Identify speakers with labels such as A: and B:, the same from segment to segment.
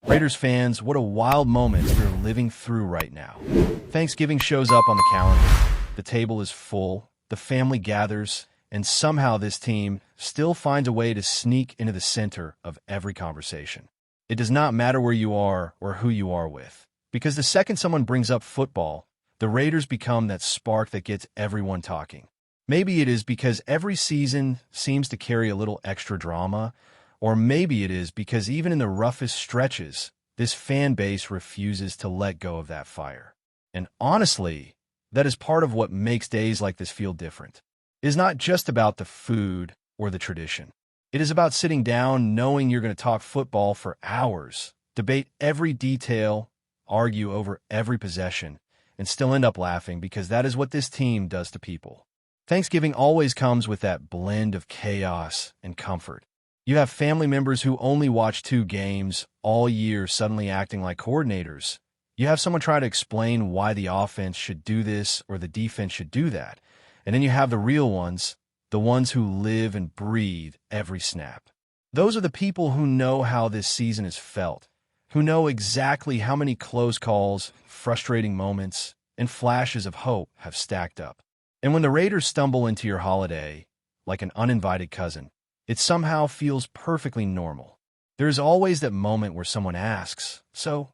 A: Raiders fans, what a wild moment we're living through right now. Thanksgiving shows up on the calendar. The table is full, the family gathers, and somehow this team still finds a way to sneak into the center of every conversation. It does not matter where you are or who you are with, because the second someone brings up football, the Raiders become that spark that gets everyone talking. Maybe it is because every season seems to carry a little extra drama, or maybe it is because even in the roughest stretches, this fan base refuses to let go of that fire. And honestly, that is part of what makes days like this feel different. It is not just about the food or the tradition. It is about sitting down knowing you're going to talk football for hours, debate every detail, argue over every possession, and still end up laughing because that is what this team does to people. Thanksgiving always comes with that blend of chaos and comfort. You have family members who only watch 2 games all year suddenly acting like coordinators. You have someone try to explain why the offense should do this or the defense should do that. And then you have the real ones, the ones who live and breathe every snap. Those are the people who know how this season is felt, who know exactly how many close calls, frustrating moments, and flashes of hope have stacked up. And when the Raiders stumble into your holiday, like an uninvited cousin, it somehow feels perfectly normal. There's always that moment where someone asks, "So,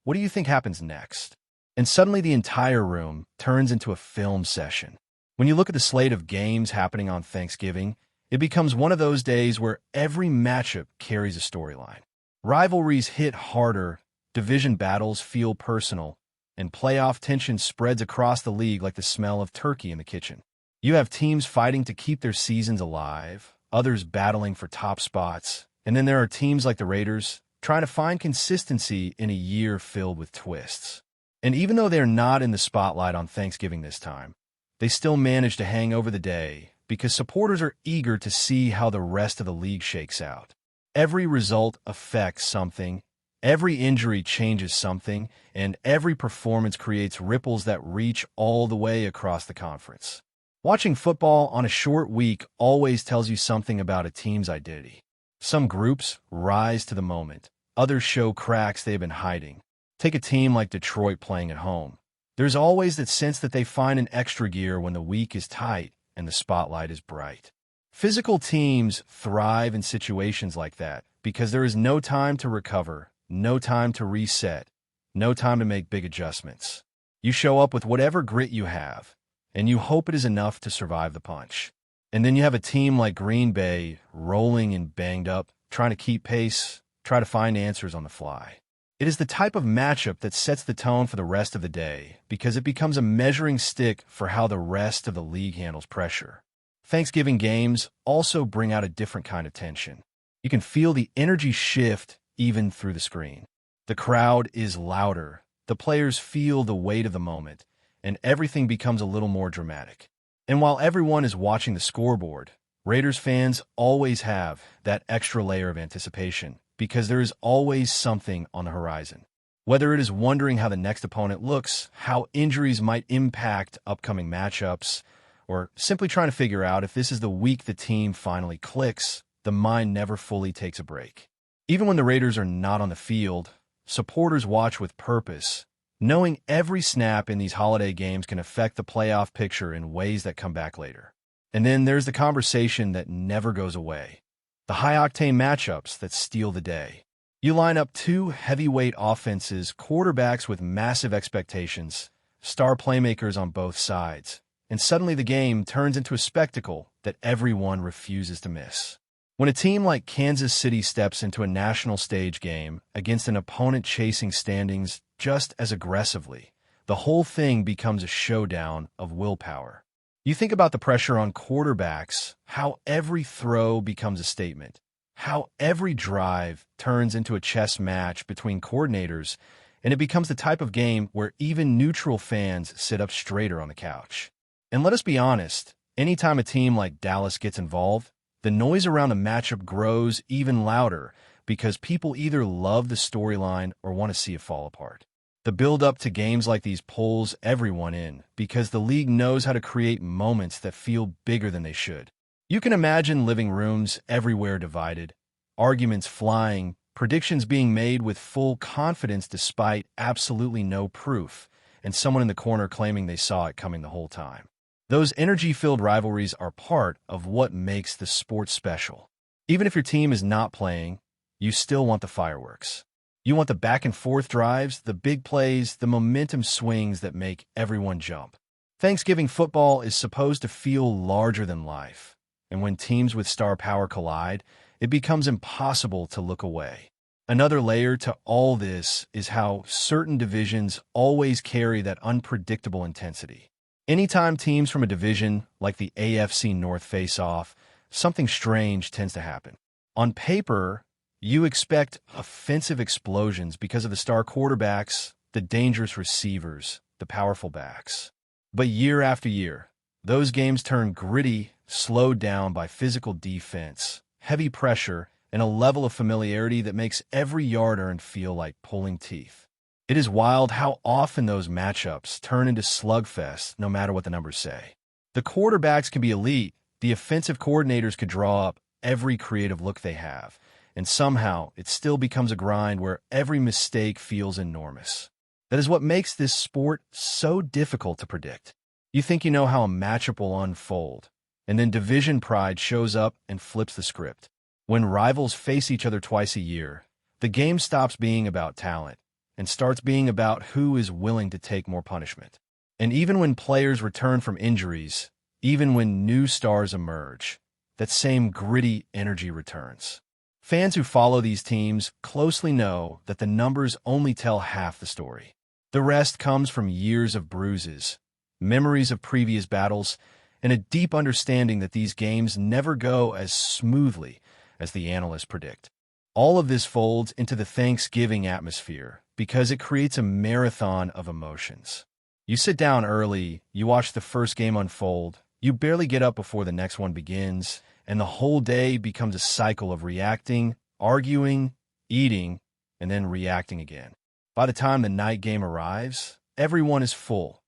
A: what do you think happens next?" And suddenly the entire room turns into a film session. When you look at the slate of games happening on Thanksgiving, it becomes one of those days where every matchup carries a storyline. Rivalries hit harder, division battles feel personal, and playoff tension spreads across the league like the smell of turkey in the kitchen. You have teams fighting to keep their seasons alive, others battling for top spots, and then there are teams like the Raiders trying to find consistency in a year filled with twists. And even though they're not in the spotlight on Thanksgiving this time, they still manage to hang over the day because supporters are eager to see how the rest of the league shakes out. Every result affects something, every injury changes something, and every performance creates ripples that reach all the way across the conference. Watching football on a short week always tells you something about a team's identity. Some groups rise to the moment. Others show cracks they've been hiding. Take a team like Detroit playing at home. There's always that sense that they find an extra gear when the week is tight and the spotlight is bright. Physical teams thrive in situations like that because there is no time to recover, no time to reset, no time to make big adjustments. You show up with whatever grit you have, and you hope it is enough to survive the punch. And then you have a team like Green Bay rolling and banged up, trying to keep pace, try to find answers on the fly. It is the type of matchup that sets the tone for the rest of the day because it becomes a measuring stick for how the rest of the league handles pressure. Thanksgiving games also bring out a different kind of tension. You can feel the energy shift even through the screen. The crowd is louder, the players feel the weight of the moment, and everything becomes a little more dramatic. And while everyone is watching the scoreboard, Raiders fans always have that extra layer of anticipation because there is always something on the horizon. Whether it is wondering how the next opponent looks, how injuries might impact upcoming matchups, or simply trying to figure out if this is the week the team finally clicks, the mind never fully takes a break. Even when the Raiders are not on the field, supporters watch with purpose, knowing every snap in these holiday games can affect the playoff picture in ways that come back later. And then there's the conversation that never goes away. The high-octane matchups that steal the day. You line up 2 heavyweight offenses, quarterbacks with massive expectations, star playmakers on both sides, and suddenly the game turns into a spectacle that everyone refuses to miss. When a team like Kansas City steps into a national stage game against an opponent chasing standings just as aggressively, the whole thing becomes a showdown of willpower. You think about the pressure on quarterbacks, how every throw becomes a statement, how every drive turns into a chess match between coordinators, and it becomes the type of game where even neutral fans sit up straighter on the couch. And let us be honest, anytime a team like Dallas gets involved, the noise around the matchup grows even louder because people either love the storyline or want to see it fall apart. The build-up to games like these pulls everyone in because the league knows how to create moments that feel bigger than they should. You can imagine living rooms everywhere divided, arguments flying, predictions being made with full confidence despite absolutely no proof, and someone in the corner claiming they saw it coming the whole time. Those energy-filled rivalries are part of what makes the sport special. Even if your team is not playing, you still want the fireworks. You want the back-and-forth drives, the big plays, the momentum swings that make everyone jump. Thanksgiving football is supposed to feel larger than life, and when teams with star power collide, it becomes impossible to look away. Another layer to all this is how certain divisions always carry that unpredictable intensity. Anytime teams from a division like the AFC North face off, something strange tends to happen. On paper, you expect offensive explosions because of the star quarterbacks, the dangerous receivers, the powerful backs. But year after year, those games turn gritty, slowed down by physical defense, heavy pressure, and a level of familiarity that makes every yard earned feel like pulling teeth. It is wild how often those matchups turn into slugfests no matter what the numbers say. The quarterbacks can be elite, the offensive coordinators could draw up every creative look they have, and somehow it still becomes a grind where every mistake feels enormous. That is what makes this sport so difficult to predict. You think you know how a matchup will unfold, and then division pride shows up and flips the script. When rivals face each other twice a year, the game stops being about talent and starts being about who is willing to take more punishment. And even when players return from injuries, even when new stars emerge, that same gritty energy returns. Fans who follow these teams closely know that the numbers only tell half the story. The rest comes from years of bruises, memories of previous battles, and a deep understanding that these games never go as smoothly as the analysts predict. All of this folds into the Thanksgiving atmosphere because it creates a marathon of emotions. You sit down early, you watch the first game unfold, you barely get up before the next one begins, and the whole day becomes a cycle of reacting, arguing, eating, and then reacting again. By the time the night game arrives, everyone is full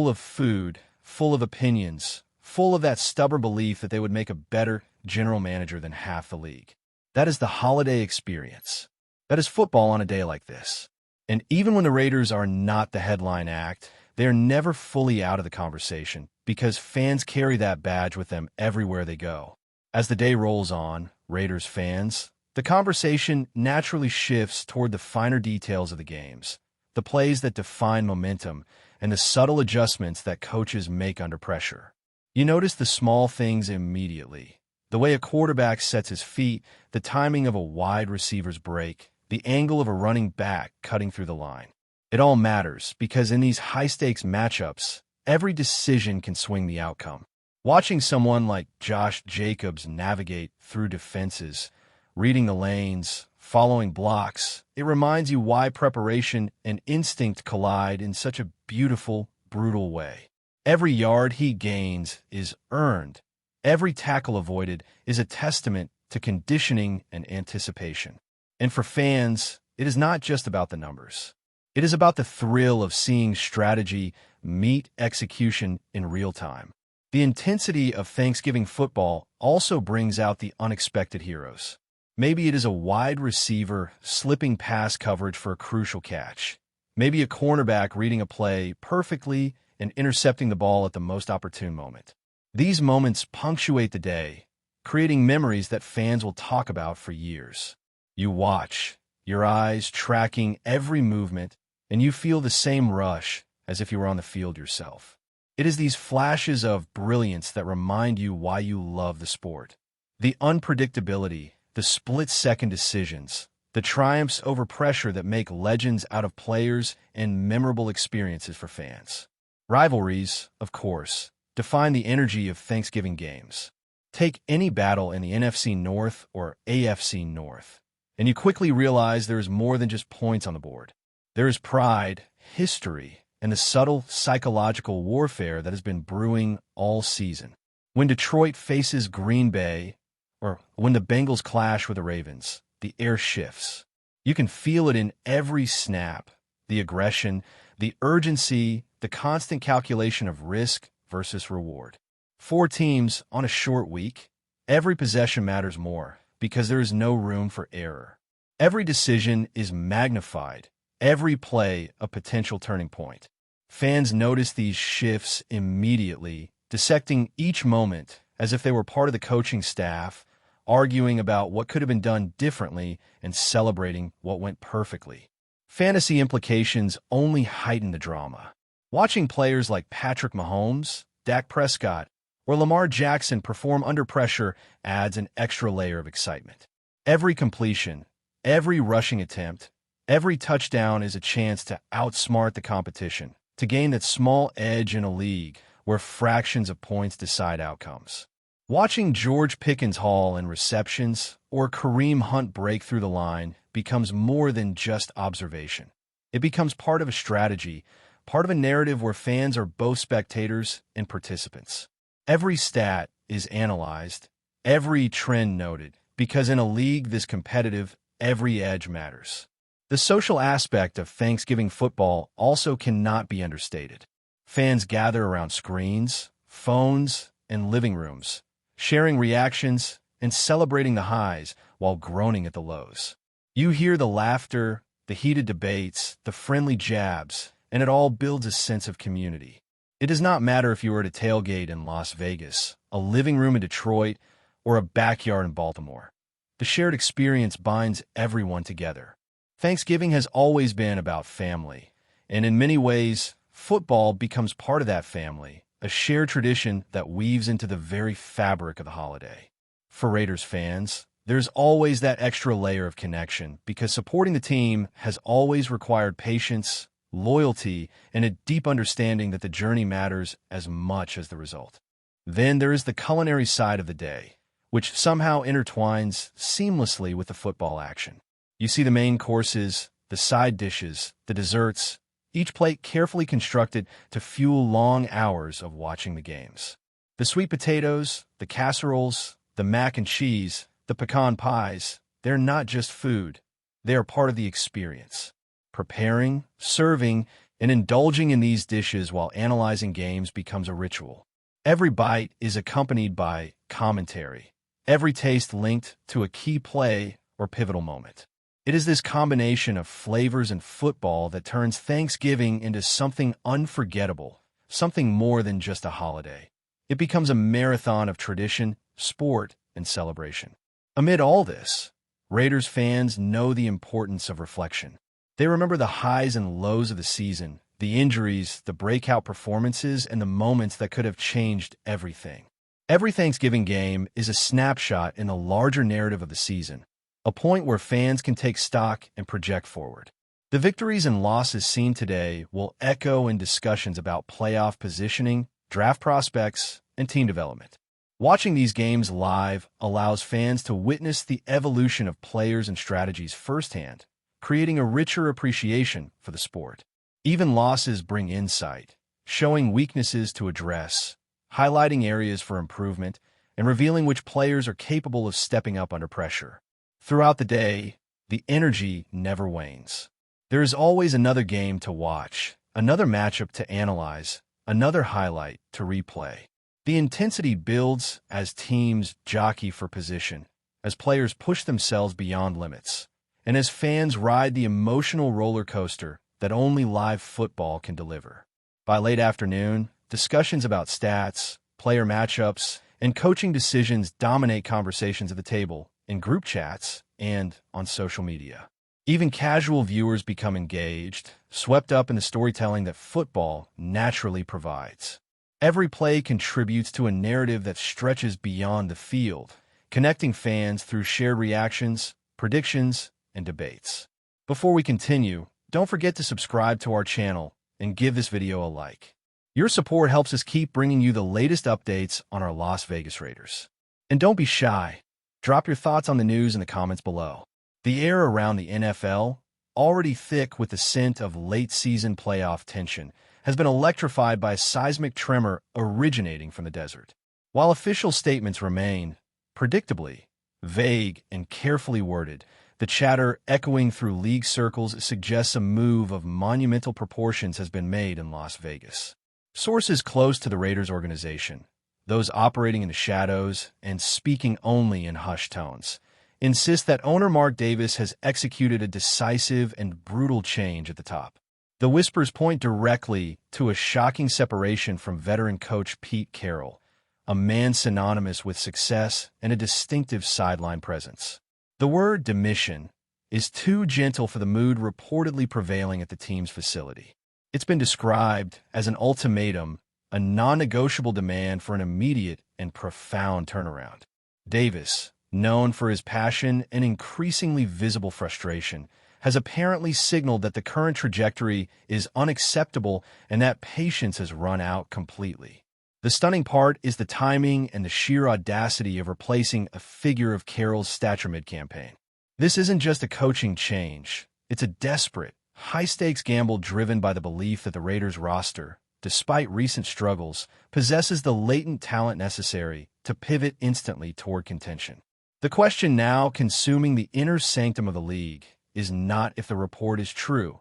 A: of food, full of opinions, full of that stubborn belief that they would make a better general manager than half the league. That is the holiday experience. That is football on a day like this. And even when the Raiders are not the headline act, they are never fully out of the conversation because fans carry that badge with them everywhere they go. As the day rolls on, Raiders fans, the conversation naturally shifts toward the finer details of the games, the plays that define momentum, and the subtle adjustments that coaches make under pressure. You notice the small things immediately. The way a quarterback sets his feet, the timing of a wide receiver's break, the angle of a running back cutting through the line. It all matters because in these high-stakes matchups, every decision can swing the outcome. Watching someone like Josh Jacobs navigate through defenses, reading the lanes, following blocks, it reminds you why preparation and instinct collide in such a beautiful, brutal way. Every yard he gains is earned. Every tackle avoided is a testament to conditioning and anticipation. And for fans, it is not just about the numbers. It is about the thrill of seeing strategy meet execution in real time. The intensity of Thanksgiving football also brings out the unexpected heroes. Maybe it is a wide receiver slipping past coverage for a crucial catch. Maybe a cornerback reading a play perfectly and intercepting the ball at the most opportune moment. These moments punctuate the day, creating memories that fans will talk about for years. You watch, your eyes tracking every movement, and you feel the same rush as if you were on the field yourself. It is these flashes of brilliance that remind you why you love the sport. The unpredictability, the split-second decisions, the triumphs over pressure that make legends out of players and memorable experiences for fans. Rivalries, of course, define the energy of Thanksgiving games. Take any battle in the NFC North or AFC North, and you quickly realize there is more than just points on the board. There is pride, history, and the subtle psychological warfare that has been brewing all season. When Detroit faces Green Bay, or when the Bengals clash with the Ravens, the air shifts. You can feel it in every snap, the aggression, the urgency, the constant calculation of risk versus reward. 4 teams on a short week, every possession matters more because there is no room for error. Every decision is magnified, every play a potential turning point. Fans notice these shifts immediately, dissecting each moment as if they were part of the coaching staff, arguing about what could have been done differently and celebrating what went perfectly. Fantasy implications only heighten the drama. Watching players like Patrick Mahomes, Dak Prescott, or Lamar Jackson perform under pressure adds an extra layer of excitement. Every completion, every rushing attempt, every touchdown is a chance to outsmart the competition, to gain that small edge in a league where fractions of points decide outcomes. Watching George Pickens haul in receptions or Kareem Hunt break through the line becomes more than just observation. It becomes part of a strategy, part of a narrative where fans are both spectators and participants. Every stat is analyzed, every trend noted, because in a league this competitive, every edge matters. The social aspect of Thanksgiving football also cannot be understated. Fans gather around screens, phones, and living rooms, sharing reactions and celebrating the highs while groaning at the lows. You hear the laughter, the heated debates, the friendly jabs, and it all builds a sense of community. It does not matter if you are at a tailgate in Las Vegas, a living room in Detroit, or a backyard in Baltimore. The shared experience binds everyone together. Thanksgiving has always been about family, and in many ways, football becomes part of that family, a shared tradition that weaves into the very fabric of the holiday. For Raiders fans, there's always that extra layer of connection because supporting the team has always required patience, loyalty, and a deep understanding that the journey matters as much as the result. Then there is the culinary side of the day, which somehow intertwines seamlessly with the football action. You see the main courses, the side dishes, the desserts, each plate carefully constructed to fuel long hours of watching the games. The sweet potatoes, the casseroles, the mac and cheese, the pecan pies, they're not just food. They are part of the experience. Preparing, serving, and indulging in these dishes while analyzing games becomes a ritual. Every bite is accompanied by commentary, every taste linked to a key play or pivotal moment. It is this combination of flavors and football that turns Thanksgiving into something unforgettable, something more than just a holiday. It becomes a marathon of tradition, sport, and celebration. Amid all this, Raiders fans know the importance of reflection. They remember the highs and lows of the season, the injuries, the breakout performances, and the moments that could have changed everything. Every Thanksgiving game is a snapshot in the larger narrative of the season, a point where fans can take stock and project forward. The victories and losses seen today will echo in discussions about playoff positioning, draft prospects, and team development. Watching these games live allows fans to witness the evolution of players and strategies firsthand, creating a richer appreciation for the sport. Even losses bring insight, showing weaknesses to address, highlighting areas for improvement, and revealing which players are capable of stepping up under pressure. Throughout the day, the energy never wanes. There is always another game to watch, another matchup to analyze, another highlight to replay. The intensity builds as teams jockey for position, as players push themselves beyond limits, and as fans ride the emotional roller coaster that only live football can deliver. By late afternoon, discussions about stats, player matchups, and coaching decisions dominate conversations at the table, in group chats, and on social media. Even casual viewers become engaged, swept up in the storytelling that football naturally provides. Every play contributes to a narrative that stretches beyond the field, connecting fans through shared reactions, predictions, and debates. Before we continue, don't forget to subscribe to our channel and give this video a like. Your support helps us keep bringing you the latest updates on our Las Vegas Raiders. And don't be shy. Drop your thoughts on the news in the comments below. The air around the NFL, already thick with the scent of late-season playoff tension, has been electrified by a seismic tremor originating from the desert. While official statements remain, predictably, vague and carefully worded, the chatter echoing through league circles suggests a move of monumental proportions has been made in Las Vegas. Sources close to the Raiders organization, those operating in the shadows and speaking only in hushed tones, insist that owner Mark Davis has executed a decisive and brutal change at the top. The whispers point directly to a shocking separation from veteran coach Pete Carroll, a man synonymous with success and a distinctive sideline presence. The word demission is too gentle for the mood reportedly prevailing at the team's facility. It's been described as an ultimatum, a non-negotiable demand for an immediate and profound turnaround. Davis, known for his passion and increasingly visible frustration, has apparently signaled that the current trajectory is unacceptable and that patience has run out completely. The stunning part is the timing and the sheer audacity of replacing a figure of Carroll's stature mid-campaign. This isn't just a coaching change. It's a desperate, high-stakes gamble driven by the belief that the Raiders' roster, despite recent struggles, possesses the latent talent necessary to pivot instantly toward contention. The question now consuming the inner sanctum of the league is not if the report is true.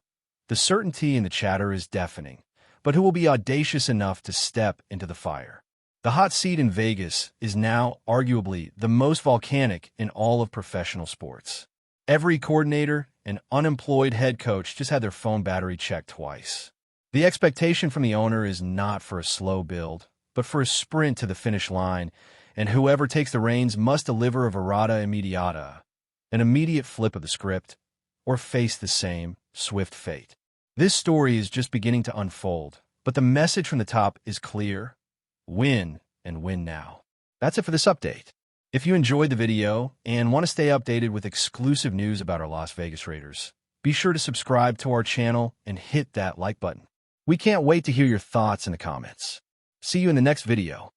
A: The certainty in the chatter is deafening, but who will be audacious enough to step into the fire? The hot seat in Vegas is now arguably the most volcanic in all of professional sports. Every coordinator and unemployed head coach just had their phone battery checked twice. The expectation from the owner is not for a slow build, but for a sprint to the finish line, and whoever takes the reins must deliver a virata immediata, an immediate flip of the script, or face the same swift fate. This story is just beginning to unfold, but the message from the top is clear: win, and win now. That's it for this update. If you enjoyed the video and want to stay updated with exclusive news about our Las Vegas Raiders, be sure to subscribe to our channel and hit that like button. We can't wait to hear your thoughts in the comments. See you in the next video.